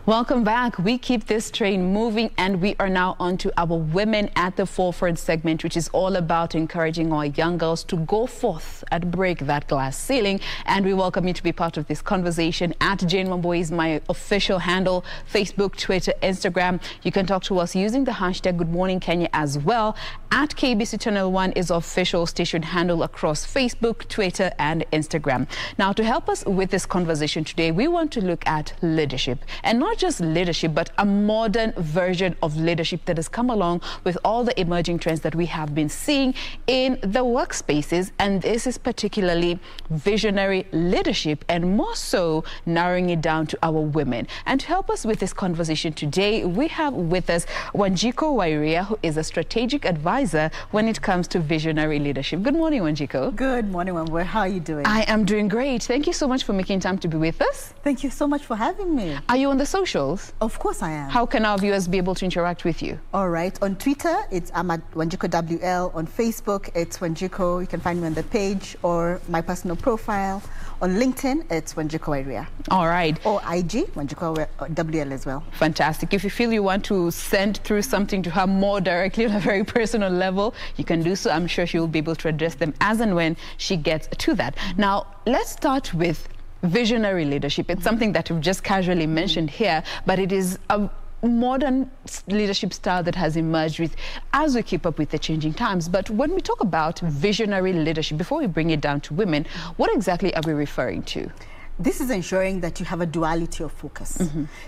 Welcome back. We keep this train moving, and we are now on to our Women at the Forefront segment, which is all about encouraging our young girls to go forth and break that glass ceiling. And we welcome you to be part of this conversation. At Jain Wambui is my official handle, Facebook, Twitter, Instagram. You can talk to us using the hashtag Good Morning Kenya as well. At KBC Channel 1 is our official station handle across Facebook, Twitter, and Instagram. Now, to help us with this conversation today, we want to look at leadership, and not just leadership, but a modern version of leadership that has come along with all the emerging trends that we have been seeing in the workspaces. And this is particularly visionary leadership, and more so narrowing it down to our women. And to help us with this conversation today, we have with us Wanjiku Wairia, who is a strategic advisor when it comes to visionary leadership. Good morning, Wanjiku. Good morning, Wambui. How are you doing? I am doing great. Thank you so much for making time to be with us. Thank you so much for having me. Are you on the socials? Of course I am. How can our viewers be able to interact with you? All right. On Twitter, I'm at Wanjiku WL. On Facebook, it's Wanjiku. You can find me on the page or my personal profile. On LinkedIn, it's Wanjiku Wairia. All right. Or IG, Wanjiku WL as well. Fantastic. If you feel you want to send through something to her more directly on a very personal level, you can do so. I'm sure she will be able to address them as and when she gets to that. Now, let's start with visionary leadership. It's something that we've just casually mentioned here, but it is a modern leadership style that has emerged with as we keep up with the changing times. But when we talk about visionary leadership, before we bring it down to women, what exactly are we referring to? This is ensuring that you have a duality of focus.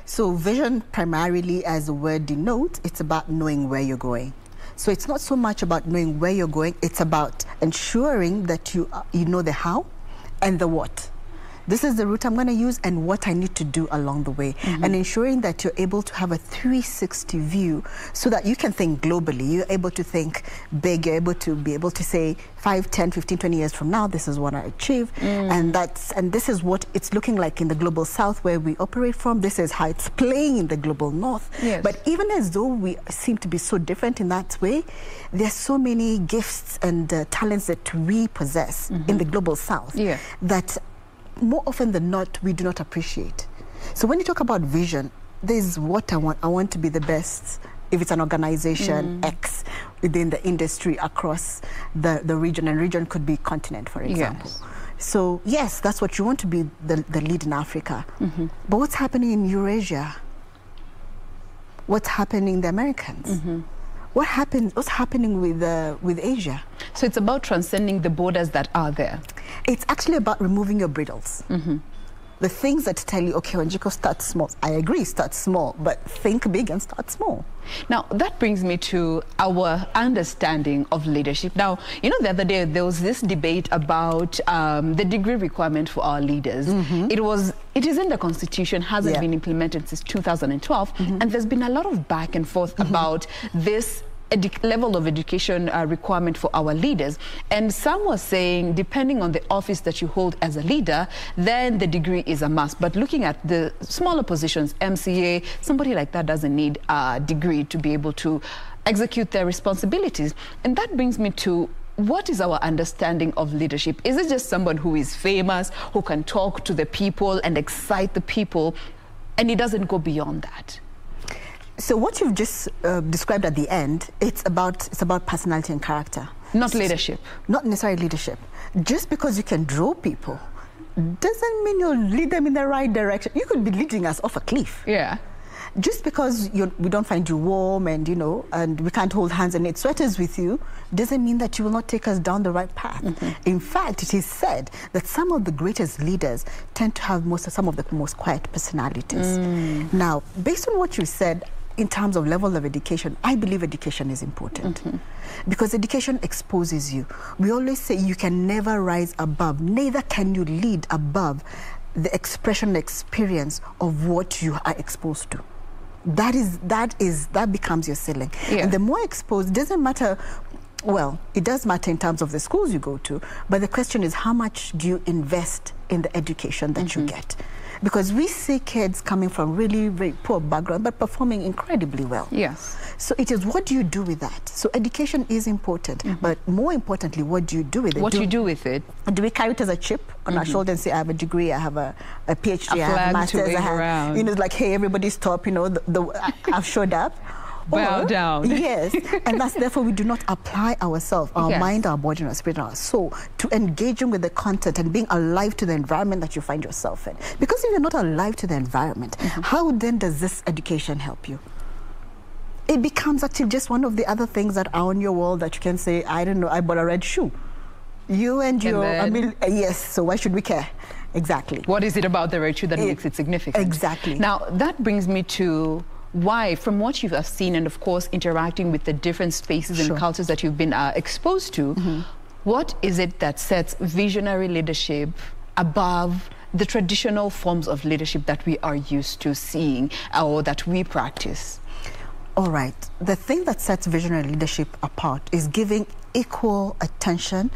So vision, primarily, as the word denotes, it's about knowing where you're going. So it's not so much about knowing where you're going, it's about ensuring that you know the how and the what. This is the route I'm going to use and what I need to do along the way. And ensuring that you're able to have a 360 view so that you can think globally. You're able to think big. You're able to say 5, 10, 15, 20 years from now, this is what I achieved. And this is what it's looking like in the global south where we operate from. This is how it's playing in the global north. Yes. But even as though we seem to be so different in that way, there's so many gifts and talents that we possess in the global south that more often than not, we do not appreciate. So when you talk about vision, there's what I want. I want to be the best. If it's an organization X within the industry across the region, and region could be continent, for example. Yes. So yes, that's what you want to be, the lead in Africa. But what's happening in Eurasia? What's happening in the Americans? What's happening with Asia? So it's about transcending the borders that are there. It's actually about removing your bridles. The things that tell you, okay, Wanjiku, start small. I agree, start small, but think big and start small. Now, that brings me to our understanding of leadership. Now, you know, the other day, there was this debate about the degree requirement for our leaders. It is in the Constitution, hasn't been implemented since 2012, and there's been a lot of back and forth about this level of education requirement for our leaders. And some were saying, depending on the office that you hold as a leader, then the degree is a must. But looking at the smaller positions, MCA, somebody like that doesn't need a degree to be able to execute their responsibilities. And that brings me to, what is our understanding of leadership? Is it just someone who is famous, who can talk to the people and excite the people, and it doesn't go beyond that? So what you've just described at the end, it's about personality and character. Not leadership. Not necessarily leadership. Just because you can draw people doesn't mean you'll lead them in the right direction. You could be leading us off a cliff. Yeah. Just because we don't find you warm and, you know, and we can't hold hands and knit sweaters with you, doesn't mean that you will not take us down the right path. In fact, it is said that some of the greatest leaders tend to have some of the most quiet personalities. Now, based on what you said, in terms of level of education, I believe education is important because education exposes you. We always say you can never rise above, neither can you lead above the expression experience of what you are exposed to. That becomes your ceiling. And the more exposed, it doesn't matter. Well, it does matter in terms of the schools you go to, but the question is, how much do you invest in the education that you get? Because we see kids coming from really very poor background but performing incredibly well. Yes. So it is, what do you do with that? So education is important, but more importantly, what do you do with it? What do you do with it? Do we carry it as a chip on our shoulder and say, I have a degree, I have a PhD, I have a master's, I have, you know, like, hey, everybody stop, you know, I've showed up. Bow down. Yes, and that's therefore we do not apply ourselves, our mind, our body, and our spirit, and our soul to engaging with the content and being alive to the environment that you find yourself in. Because if you're not alive to the environment, how then does this education help you? It becomes actually just one of the other things that are on your wall that you can say, I don't know, I bought a red shoe. You and your, I mean, yes, so why should we care? Exactly. What is it about the red shoe that makes it significant? Exactly. Now, that brings me to why, from what you have seen and, of course, interacting with the different spaces and cultures that you've been exposed to, what is it that sets visionary leadership above the traditional forms of leadership that we are used to seeing or that we practice? All right. The thing that sets visionary leadership apart is giving equal attention,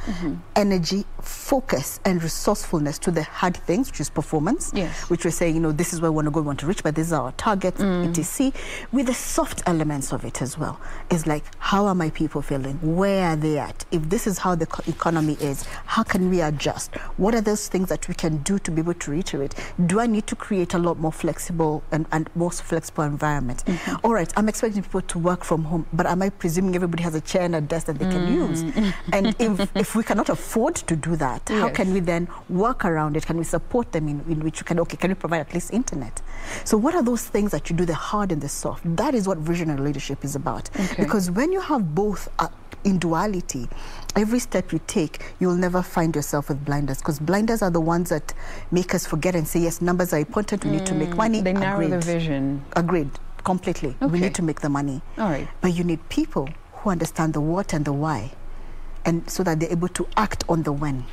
energy, focus, and resourcefulness to the hard things, which is performance, which we're saying, you know, this is where we want to go, we want to reach, but this is our target, etc. With the soft elements of it as well. It's like, how are my people feeling? Where are they at? If this is how the economy is, how can we adjust? What are those things that we can do to be able to reiterate? Do I need to create a lot more flexible and more flexible environment? All right, I'm expecting people to work from home, but am I presuming everybody has a chair and a desk that they can use? And if we cannot afford to do that, how can we then work around it? Can we support them in which you can, can we provide at least internet? So what are those things that you do, the hard and the soft? That is what visionary leadership is about. Because when you have both in duality, every step you take, you'll never find yourself with blinders, because blinders are the ones that make us forget and say, yes, numbers are important, we need to make money. They narrow the vision. Agreed, completely. We need to make the money. All right. But you need people who understand the what and the why, and so that they're able to act on the when.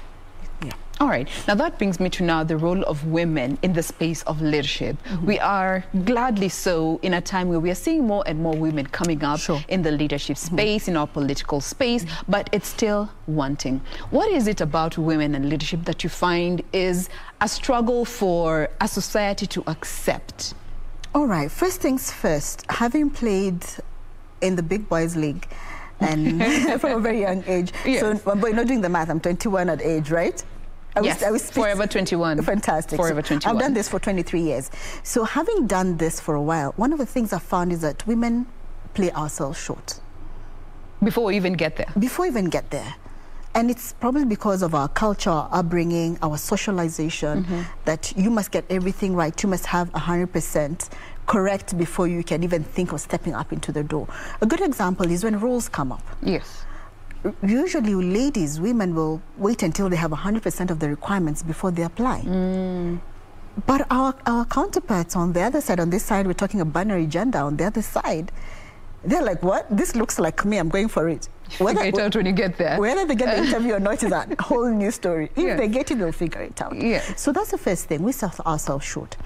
All right. Now that brings me to now the role of women in the space of leadership. We are gladly so in a time where we are seeing more and more women coming up in the leadership space, in our political space, but it's still wanting. What is it about women and leadership that you find is a struggle for a society to accept? All right. First things first, having played in the big boys league and from a very young age. So Wambui, not doing the math, I'm 21 at age, right? I was forever 21. Fantastic. Forever 21. I've done this for 23 years. So having done this for a while, one of the things I found is that women play ourselves short. Before we even get there? Before we even get there. And it's probably because of our culture, our upbringing, our socialization, that you must get everything right. You must have 100% correct before you can even think of stepping up into the door. A good example is when roles come up. Yes. Usually ladies, women will wait until they have 100% of the requirements before they apply. But our counterparts on the other side, on this side, we're talking a binary gender, on the other side, they're like, what? This looks like me, I'm going for it. Figure it out when you get there. Whether they get the interview or not is a whole new story. If they get it, they'll figure it out. So that's the first thing, we sell ourselves short.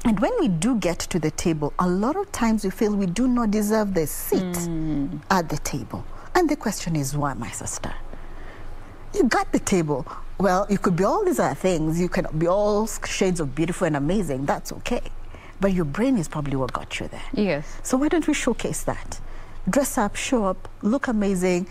And when we do get to the table, a lot of times we feel we do not deserve the seat at the table. And the question is, why, my sister? You got the table. Well, you could be all these other things. You can be all shades of beautiful and amazing. That's okay. But your brain is probably what got you there. Yes. So why don't we showcase that? Dress up, show up, look amazing.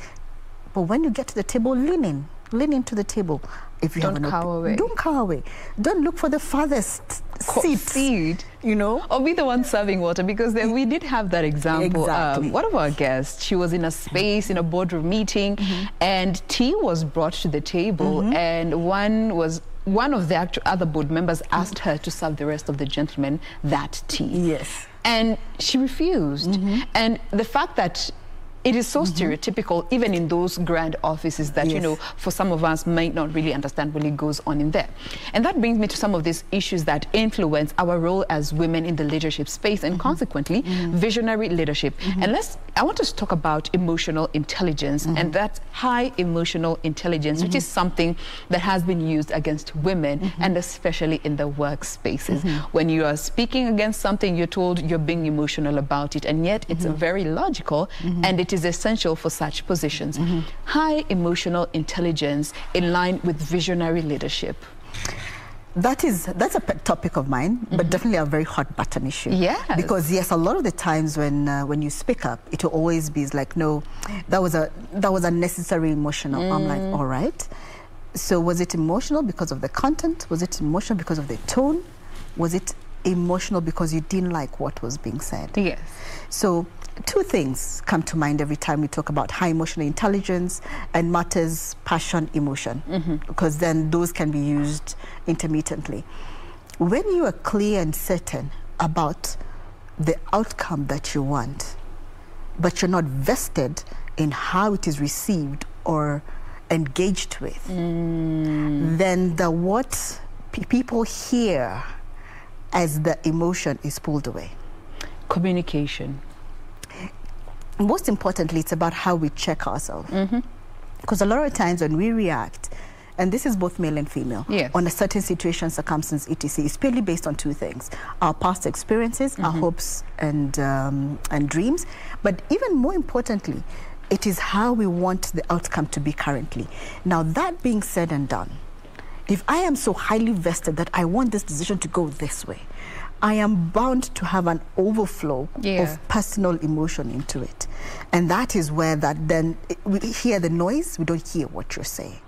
But when you get to the table, lean in. Lean into the table. If you don't cower away. Don't cower away. Don't look for the farthest seat, you know, or be the one serving water, because then we did have that example. One of our guests, she was in a space in a boardroom meeting, and tea was brought to the table, and one of the other board members asked her to serve the rest of the gentlemen that tea. Yes, and she refused. And the fact that it is so stereotypical, even in those grand offices, that, you know, for some of us might not really understand what goes on in there. And that brings me to some of these issues that influence our role as women in the leadership space, and consequently, visionary leadership. And I want us to talk about emotional intelligence, and that high emotional intelligence, which is something that has been used against women, and especially in the workspaces. When you are speaking against something, you're told you're being emotional about it, and yet it's very logical, and it is essential for such positions. High emotional intelligence in line with visionary leadership. That's a pet topic of mine, but definitely a very hot button issue. Yes. Because yes, a lot of the times when you speak up, it will always be like, no, that was unnecessary emotional. I'm like, all right. So was it emotional because of the content? Was it emotional because of the tone? Was it emotional because you didn't like what was being said? Yes. So two things come to mind every time we talk about high emotional intelligence and matters, passion, emotion, because then those can be used intermittently. When you are clear and certain about the outcome that you want, but you're not vested in how it is received or engaged with, then what people hear as the emotion is pulled away. Communication. Most importantly, it's about how we check ourselves. Because a lot of times when we react, and this is both male and female, on a certain situation, circumstance, etc., it's purely based on two things: our past experiences, our hopes and dreams, but even more importantly, it is how we want the outcome to be currently. Now, that being said and done, if I am so highly vested that I want this decision to go this way, I am bound to have an overflow of personal emotion into it. And that is where we hear the noise, we don't hear what you're saying.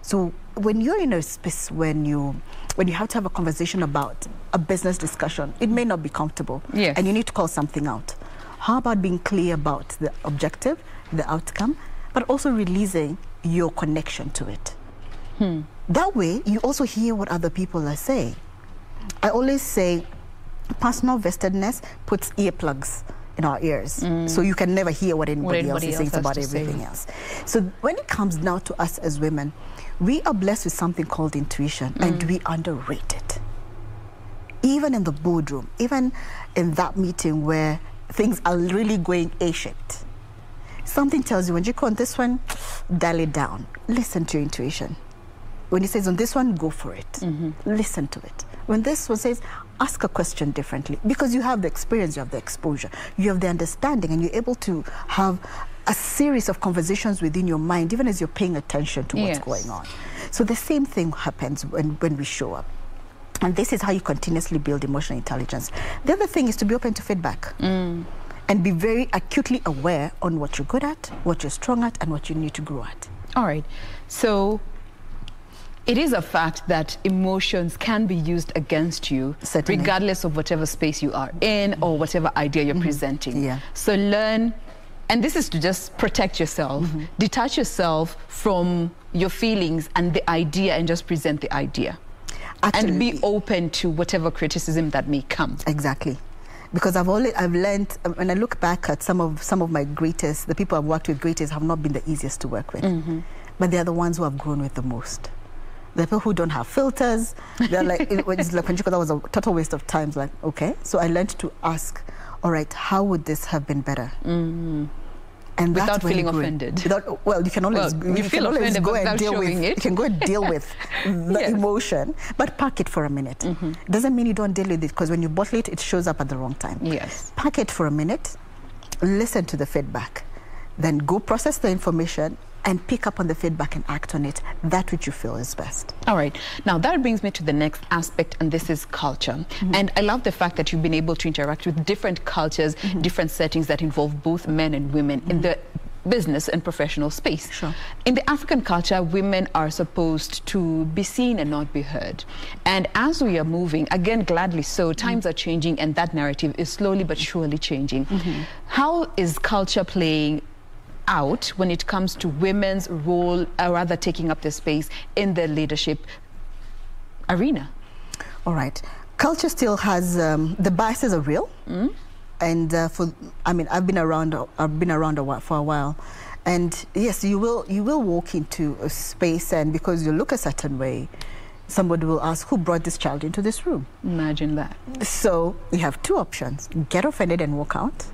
So when you're in a space when you have to have a conversation about a business discussion, it may not be comfortable, and you need to call something out. How about being clear about the objective, the outcome, but also releasing your connection to it? That way, you also hear what other people are saying. I always say, personal vestedness puts earplugs in our ears, so you can never hear what anybody else is saying about everything else. So when it comes down to us as women, we are blessed with something called intuition, and we underrate it. Even in the boardroom, even in that meeting where things are really going A-shaped, something tells you, Wanjiku, on this one, dial it down. Listen to your intuition. When it says on this one, go for it. Listen to it. When this one says, ask a question differently, because you have the experience, you have the exposure, you have the understanding, and you're able to have a series of conversations within your mind, even as you're paying attention to what's going on. So the same thing happens when we show up. And this is how you continuously build emotional intelligence. The other thing is to be open to feedback. And be very acutely aware on what you're good at, what you're strong at, and what you need to grow at. All right. So it is a fact that emotions can be used against you, regardless of whatever space you are in or whatever idea you're presenting. So learn, and this is to just protect yourself, detach yourself from your feelings and the idea and just present the idea. And be open to whatever criticism that may come. Exactly. Because I've learned, when I look back at some of my greatest, the people I've worked with greatest have not been the easiest to work with. But they're the ones who have grown with the most. The people who don't have filters, they're like, it's like, that was a total waste of time. It's like, okay. So I learned to ask, all right, how would this have been better? And without feeling offended. Well, you can always, you can always go and deal with it. You can go and deal with the emotion, but park it for a minute. Doesn't mean you don't deal with it, because when you bottle it, it shows up at the wrong time. Park it for a minute, listen to the feedback, then go process the information and pick up on the feedback and act on it, that which you feel is best. All right. Now, that brings me to the next aspect, and this is culture. And I love the fact that you've been able to interact with different cultures, different settings that involve both men and women in the business and professional space. In the African culture, women are supposed to be seen and not be heard. And as we are moving, again, gladly so, times are changing, and that narrative is slowly but surely changing. How is culture playing out when it comes to women's role, or rather taking up the space in the leadership arena? All right. Culture still has, the biases are real. And I've been around for a while. And yes, you will walk into a space, and because you look a certain way, somebody will ask, who brought this child into this room? Imagine that. So you have two options: get offended and walk out,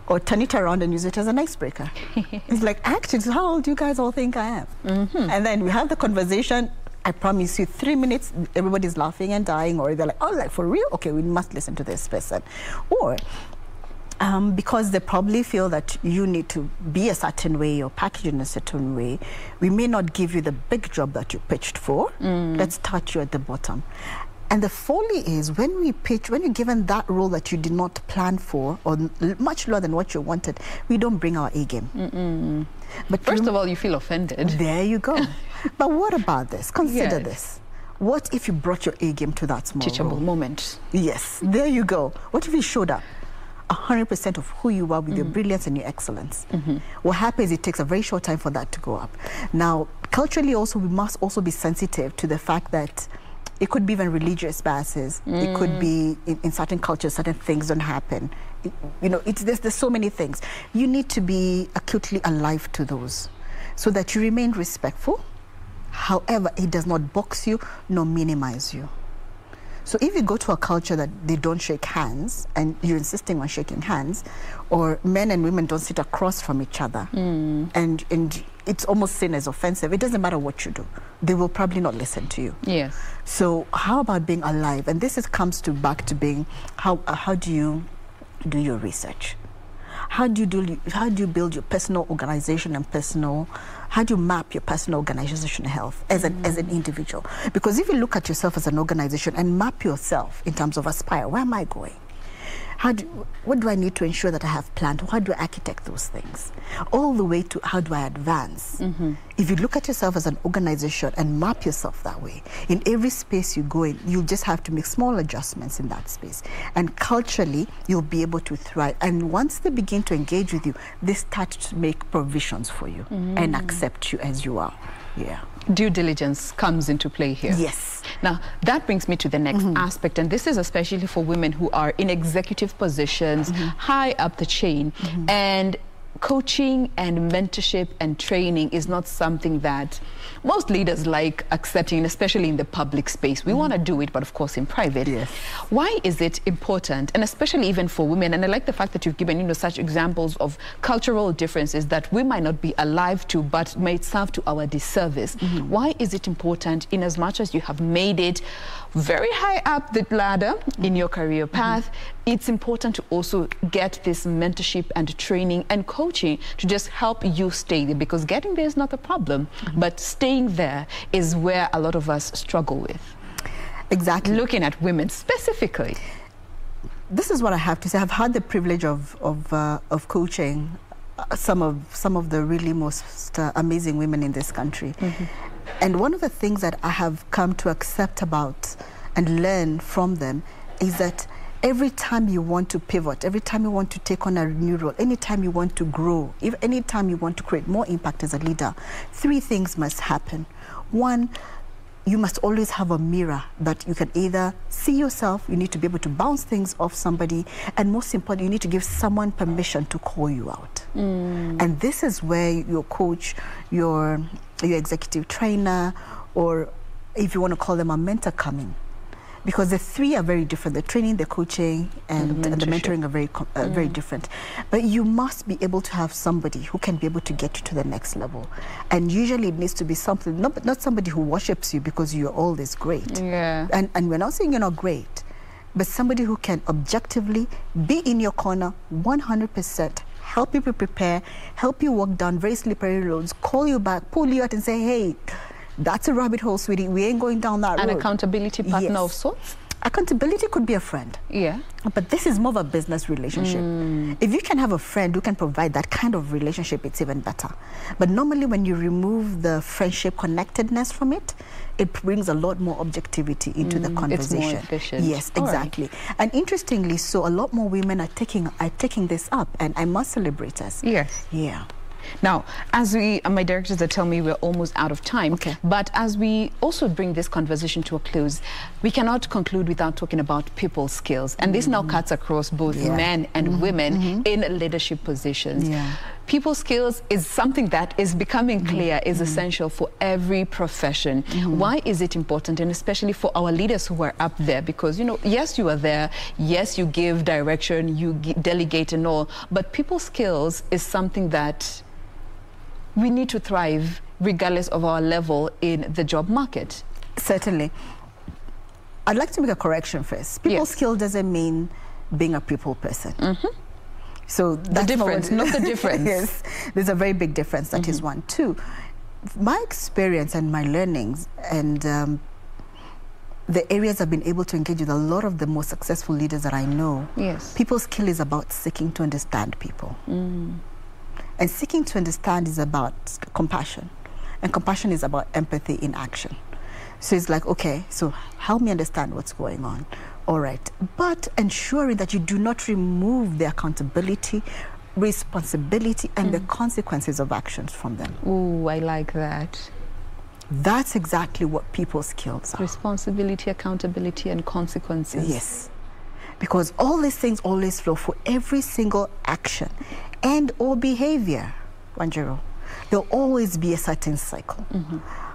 or turn it around and use it as an icebreaker. It's like, actually, how old do you guys all think I am? And then we have the conversation. I promise you, 3 minutes, everybody's laughing and dying, or they're like, oh, like, for real? Okay, we must listen to this person. Or Because they probably feel that you need to be a certain way or package in a certain way. We may not give you the big job that you pitched for. Let's start you at the bottom. And the folly is when you're given that role that you did not plan for or much lower than what you wanted, we don't bring our A game. But first of all, you feel offended. There you go. But what about this? Consider this. What if you brought your A game to that small teachable role? moment? Yes, there you go. What if you showed up 100% of who you are with your brilliance and your excellence? What happens, it takes a very short time for that to go up. Now, culturally also, we must also be sensitive to the fact that it could be even religious biases. It could be in certain cultures, certain things don't happen. There's so many things. You need to be acutely alive to those so that you remain respectful. However, it does not box you nor minimize you. So if you go to a culture that they don't shake hands and you're insisting on shaking hands, or men and women don't sit across from each other, and it's almost seen as offensive, it doesn't matter what you do. They will probably not listen to you. Yes. So how about being alive? And this comes back to being, how do you do your research? How do you build your personal organization and how do you map your personal organization health as an individual? Because if you look at yourself as an organization and map yourself in terms of aspire, where am I going? What do I need to ensure that I have planned? How do I architect those things? All the way to how do I advance? If you look at yourself as an organization and map yourself that way, in every space you go in, you'll just have to make small adjustments in that space. And culturally, you'll be able to thrive. And once they begin to engage with you, they start to make provisions for you and accept you as you are. Yeah. Due diligence comes into play here. Yes. Now, that brings me to the next aspect, and this is especially for women who are in executive positions, high up the chain, and coaching and mentorship and training is not something that most leaders like accepting, especially in the public space. We want to do it, but of course in private. Yes. Why is it important, and especially even for women? And I like the fact that you've given such examples of cultural differences that we might not be alive to, but may serve to our disservice. Why is it important, in as much as you have made it very high up the ladder in your career path? It's important to also get this mentorship and training and coaching to just help you stay there, because getting there is not a problem, but staying there is where a lot of us struggle with. Exactly. Looking at women specifically. This is what I have to say. I've had the privilege of coaching some of the really most amazing women in this country. And one of the things that I have come to accept about and learn from them is that every time you want to pivot, every time you want to take on a new role, anytime you want to grow, anytime you want to create more impact as a leader, three things must happen. One, you must always have a mirror that you can either see yourself, you need to be able to bounce things off somebody, and most importantly, you need to give someone permission to call you out. And this is where your coach, your executive trainer, or if you want to call them a mentor, come in. Because the three are very different. The training, the coaching, and the mentoring are very different. But you must be able to have somebody who can be able to get you to the next level. And usually it needs to be something, not somebody who worships you because you're all this great. Yeah. And we're not saying you're not great, but somebody who can objectively be in your corner 100%, help you prepare, help you walk down very slippery roads, call you back, pull you out and say, hey, that's a rabbit hole, sweetie. We ain't going down that road. An accountability partner of sorts? Accountability could be a friend. Yeah. But this is more of a business relationship. If you can have a friend who can provide that kind of relationship, it's even better. But normally when you remove the friendship connectedness from it, it brings a lot more objectivity into the conversation. It's more efficient. Yes, exactly. Right. And interestingly, so a lot more women are taking this up, and I must celebrate us. Yes. Yeah. Now, as my directors are telling me we're almost out of time, but as we also bring this conversation to a close, we cannot conclude without talking about people skills. And this now cuts across both men and women in leadership positions. People skills is something that is becoming clear is essential for every profession. Why is it important? And especially for our leaders who are up there, because, yes, you are there. Yes, you give direction, you delegate and all, but people skills is something that we need to thrive regardless of our level in the job market. Certainly. I'd like to make a correction first. People skill doesn't mean being a people person. So that's the difference, not the difference. Yes, there's a very big difference. That is one. Two, my experience and my learnings and the areas I've been able to engage with a lot of the most successful leaders that I know. Yes. People's skill is about seeking to understand people. And seeking to understand is about compassion. And compassion is about empathy in action. So it's like, okay, so help me understand what's going on. All right. But ensuring that you do not remove the accountability, responsibility, and the consequences of actions from them. Ooh, I like that. That's exactly what people's skills are. Responsibility, accountability, and consequences. Yes. Because all these things always flow for every single action and or behavior, Wanjiku. There'll always be a certain cycle.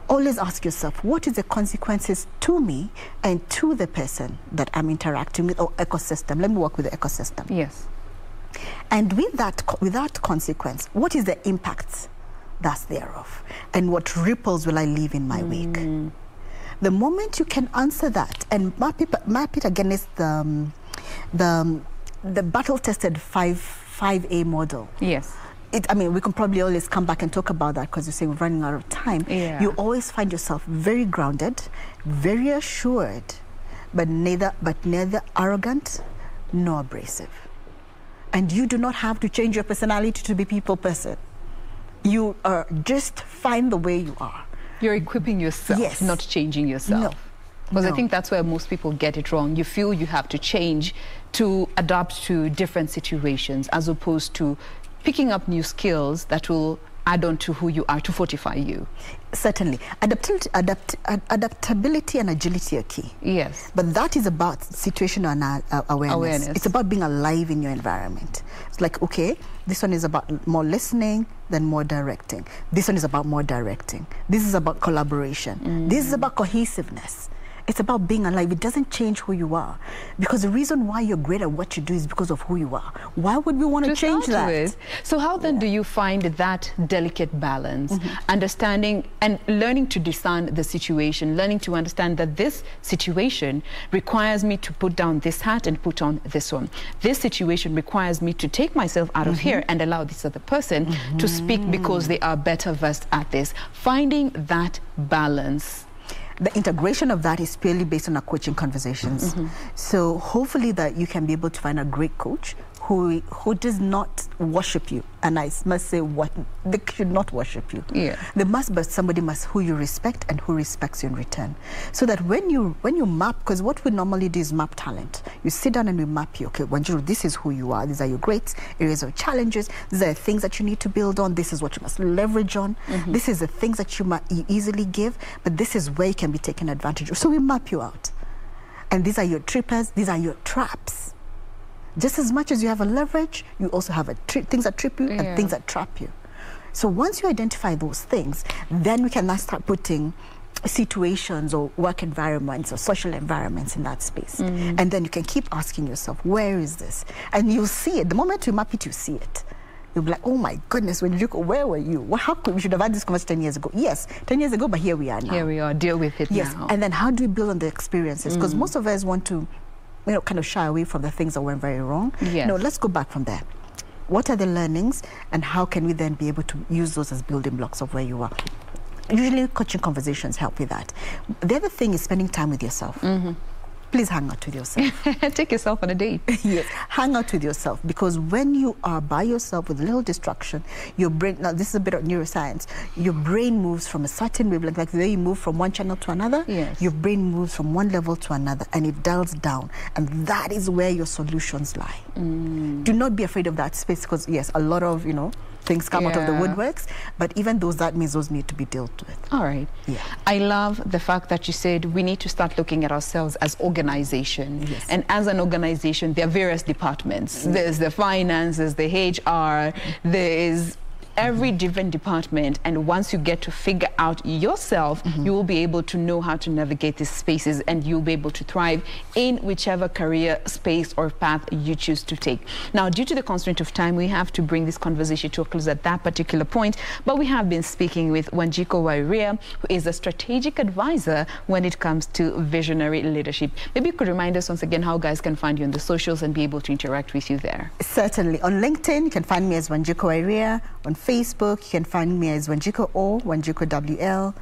Always ask yourself, what is the consequences to me and to the person that I'm interacting with, or ecosystem? Let me work with the ecosystem. Yes. And with that consequence, what is the impact that's thereof? And what ripples will I leave in my wake? The moment you can answer that and map it against the battle-tested 5A model. Yes. I mean, we can probably always come back and talk about that because you say we're running out of time. Yeah. You always find yourself very grounded, very assured, but neither arrogant nor abrasive. And you do not have to change your personality to be people person. You are just fine the way you are. You're equipping yourself, Yes. not changing yourself. No. Because I No. think that's where most people get it wrong. You feel you have to change to adapt to different situations, as opposed to picking up new skills that will add on to who you are to fortify you. Certainly. Adaptability and agility are key. Yes. But that is about situational awareness. It's about being alive in your environment. It's like, okay, this one is about more listening than more directing. This one is about more directing. This is about collaboration. This is about cohesiveness. It's about being alive. It doesn't change who you are. Because the reason why you're great at what you do is because of who you are. Why would we want to change that? With. So how then do you find that delicate balance, understanding and learning to discern the situation, learning to understand that this situation requires me to put down this hat and put on this one. This situation requires me to take myself out of here and allow this other person to speak because they are better versed at this. Finding that balance. The integration of that is purely based on our coaching conversations. So hopefully that you can be able to find a great coach who does not worship you. And I must say, what they should not worship you. Yeah. They must, but somebody must who you respect and who respects you in return. So that when you map, because what we normally do is map talent. You sit down and we map you. Okay, Wanjiku, this is who you are. These are your greats, areas of challenges. These are the things that you need to build on. This is what you must leverage on. This is the things that you easily give, but this is where you can be taken advantage of. So we map you out. And these are your trippers. These are your traps. Just as much as you have a leverage, you also have things that trip you and things that trap you. So once you identify those things, then we can now start putting situations or work environments or social environments in that space. And then you can keep asking yourself, where is this? And you'll see it. The moment you map it, you see it. You'll be like, oh my goodness, when you look, where were you? How could we should have had this conversation 10 years ago? Yes, 10 years ago, but here we are now. Here we are, deal with it yes. now. And then how do we build on the experiences? Because most of us want to, kind of shy away from the things that went very wrong. Yes. No, let's go back from there. What are the learnings and how can we then be able to use those as building blocks of where you are? Usually coaching conversations help with that. The other thing is spending time with yourself. Please hang out with yourself. Take yourself on a date. Yes, hang out with yourself, because when you are by yourself with a little distraction, your brain, now this is a bit of neuroscience, your brain moves from a certain wavelength, like the way you move from one channel to another, your brain moves from one level to another and it dials down, and that is where your solutions lie. Do not be afraid of that space, because yes, a lot of, things come out of the woodworks, but even those, that means those need to be dealt with. All right. Yeah. I love the fact that you said we need to start looking at ourselves as organization. Yes. And as an organization, there are various departments. There's the finance, there's the HR, there is every different department, and once you get to figure out yourself, you will be able to know how to navigate these spaces, and you'll be able to thrive in whichever career space or path you choose to take. Now, due to the constraint of time, we have to bring this conversation to a close at that particular point, but we have been speaking with Wanjiku Wairia, who is a strategic advisor when it comes to visionary leadership. Maybe you could remind us once again how guys can find you on the socials and be able to interact with you there. Certainly. On LinkedIn, you can find me as Wanjiku Wairia. On Facebook, you can find me as Wanjiku O, Wanjiku WL,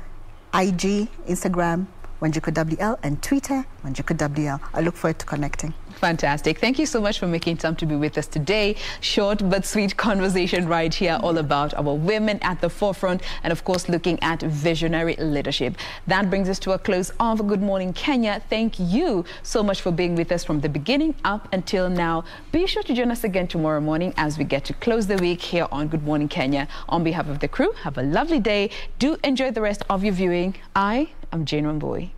IG, Instagram, Wanjiku WL, and Twitter, Wanjiku WL. I look forward to connecting. Fantastic. Thank you so much for making time to be with us today. Short but sweet conversation right here, all about our women at the forefront and, of course, looking at visionary leadership. That brings us to a close of Good Morning Kenya. Thank you so much for being with us from the beginning up until now. Be sure to join us again tomorrow morning as we get to close the week here on Good Morning Kenya. On behalf of the crew, have a lovely day. Do enjoy the rest of your viewing. I am Jain Wambui.